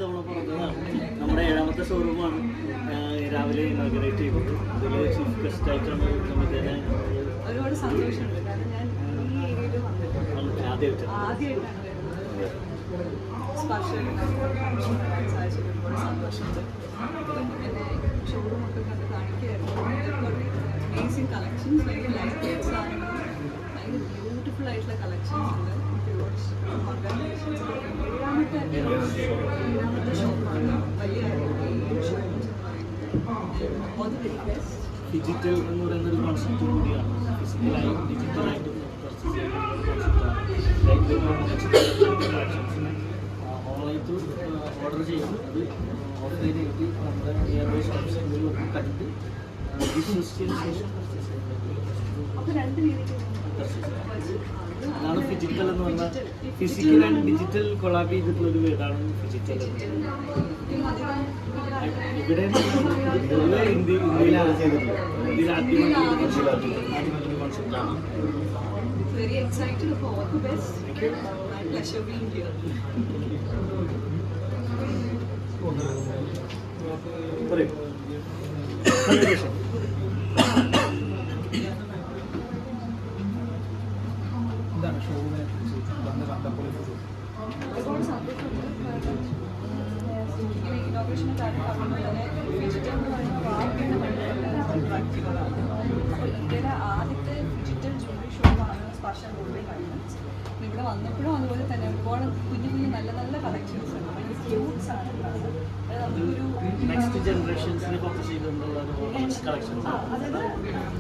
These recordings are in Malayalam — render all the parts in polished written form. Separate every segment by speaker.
Speaker 1: തവണ പറഞ്ഞതാണ്. നമ്മുടെ 7ാമത്തെ ഷോറൂമാണ് രാവിലെ ഇനോഗ്രേറ്റ് ചെയ്തത്. അതിൽ ചീഫ് ഗസ്റ്റ് ആയിട്ടാണ് നമുക്കതിനെ
Speaker 2: ഒരുപാട് സന്തോഷമുണ്ട്. കാരണം ഞാൻ ഈ ഏരിയയിൽ വന്നിട്ടുണ്ട് ആദ്യമായിട്ടാണ് സ്പർശം സാധിച്ചത്. ഒരുപാട് സന്തോഷമുണ്ട്. പിന്നെ ഷോറൂമൊക്കെ കണ്ട് കാണിക്കുകയായിരുന്നു. അമേസിങ് കളക്ഷൻസ്, ഭയങ്കര ലൈറ്റ് വെയ്റ്റ് സാധനങ്ങൾ, ഭയങ്കര ബ്യൂട്ടിഫുൾ ആയിട്ടുള്ള കളക്ഷൻസ് ഉണ്ട്. ഏഴാമത്തെ ഷോപ്പാണ്. വലിയ ഷോറൂംസ്
Speaker 1: ഡിജിറ്റൽ എന്ന് പറയുന്ന ഒരു കോൺസെപ്റ്റ് കൂടിയാണ്. ഫിസിക്കലായി ഡിജിറ്റലായിട്ട് പർച്ചേസ് ചെയ്യുന്ന കോൺസെപ്റ്റാണ്. ഓൺലൈനിൽ ഓർഡർ ചെയ്യുന്നു, അത് ഓഫ്ലൈൻ ആയിട്ട് നമ്മുടെ നിയർ ബൈ ഷോപ്സ് എന്തെങ്കിലും കണ്ടിട്ട് വിശ്വസിച്ചതിന് ശേഷം പർച്ചേസ് അതാണ് ഫിജിക്കൽ എന്ന് പറഞ്ഞാൽ. ഫിസിക്കൽ ആൻഡ് ഡിജിറ്റൽ കൊളാബ് ചെയ്തിട്ടുള്ളൊരു വീടാണ് ഫിജിക്കൽ. ഇവിടെ ഇന്ത്യയിലാണ് ചെയ്തിട്ടുള്ളത്. ഇന്ത്യയിൽ ആദ്യമായിട്ട് കോൺസെപ്റ്റാണ്.
Speaker 2: Very excited for all the best. My pleasure being here.
Speaker 3: എന്താണ് ഷോറൂമിനെ കുറിച്ച് കണ്ടപ്പോൾ?
Speaker 2: ഒരുപാട് സന്തോഷമുണ്ട്. ഇങ്ങനെ ഇനോഗ്രേഷനെ പറഞ്ഞ ഡിജിറ്റൽ എന്ന് പറയുന്ന വാക്കിൻ്റെ പ്രാക്ടിക്കലാണ്. അപ്പോൾ ഇന്ത്യയിലെ ആദ്യത്തെ ഡിജിറ്റൽ ജ്വല്ലറി ഷോപ്പാണ് സ്പർശം ഗോൾഡ് ഡയമണ്ട്സ്. ഇവിടെ വന്നപ്പോഴും അതുപോലെ തന്നെ ഒരുപാട് കുഞ്ഞു കുഞ്ഞു നല്ല നല്ല കളക്ഷൻസ് ഉണ്ട്. ഭയങ്കര ക്യൂട്ട്സ് ആണ്. നമുക്കൊരു
Speaker 1: നെക്സ്റ്റ് ജനറേഷൻസിന് ഫോക്കസ് ചെയ്തുകൊണ്ടുള്ള കളക്ഷൻസ്.
Speaker 2: അതായത്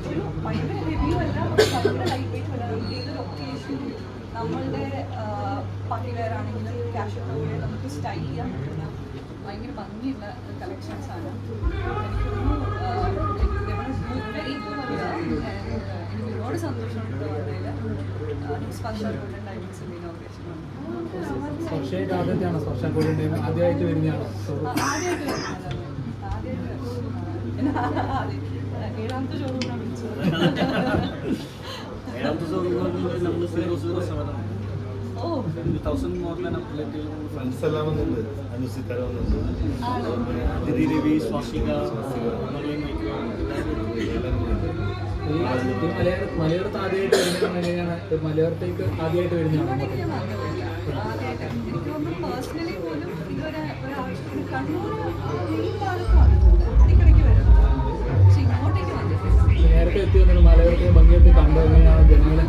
Speaker 2: ഒരു ഭയങ്കര ഹെവിയും അല്ല, ഭയങ്കര ലൈറ്റ് വെയിറ്റും അല്ല. നമുക്ക് ഏതൊരു ഒക്കേഷനും നമ്മളുടെ പാർട്ടി വെയർ ആണെങ്കിലും ക്യാഷ് കൂടെ നമുക്ക് സ്റ്റൈൽ ചെയ്യാൻ പറ്റുന്ന ഭയങ്കര ഭംഗിയുള്ള കളക്ഷൻസ് ആണ്. Very good. എനിക്ക് ഒരുപാട് സന്തോഷമുണ്ട് വന്നതിൽ. സ്പർശം ഗോൾഡൻ ഡയമണ്ട്സിൻ്റെ ഇനോഗ്രേഷൻ
Speaker 3: സ്പർശയായിട്ട് ആദ്യത്തെയാണോ? സ്പർശം ഗോൾഡൻ ഡയമണ്ട് ആദ്യമായിട്ട് വരുന്നതാണോ?
Speaker 2: ആദ്യമായിട്ട് ഏഴാമത്തെ ഷോറൂമിനാണ് വിളിച്ചത്.
Speaker 1: 7ാമത്തെ ഷോറൂമിൽ നമ്മൾ 007 1000 മോഡലാണ്
Speaker 4: ഫ്രണ്ട്സ് എല്ലാം വന്നിട്ടുണ്ട്. അനുസിക്കാർ വന്നിട്ടുണ്ട്.
Speaker 1: അതിഥി രവി, സ്വാസിക,
Speaker 3: മലയാളത്ത് ആദ്യമായിട്ട് വരുന്നത് എങ്ങനെയാണ്? മലയാളത്തേക്ക് ആദ്യമായിട്ട് വരുന്നതാണ്.
Speaker 2: ആദ്യമായിട്ട് എനിക്ക് തോന്നുന്നു പേഴ്സണലി പോലും ഇതൊരു ഒരാവശ്യത്തിന് കണ്ണൂർ ഈ ഭാഗത്ത് വന്നിട്ടുണ്ട്. ഇടയ്ക്കിടയ്ക്ക് വരുന്നുണ്ട്. പക്ഷെ ഇങ്ങോട്ടേക്ക് വന്നിട്ടുണ്ട്.
Speaker 3: നേരത്തെ എത്തിയത് മലയാളത്തിൽ ഭംഗിയായിട്ട് കണ്ടു. എങ്ങനെയാണ് ജനങ്ങളെ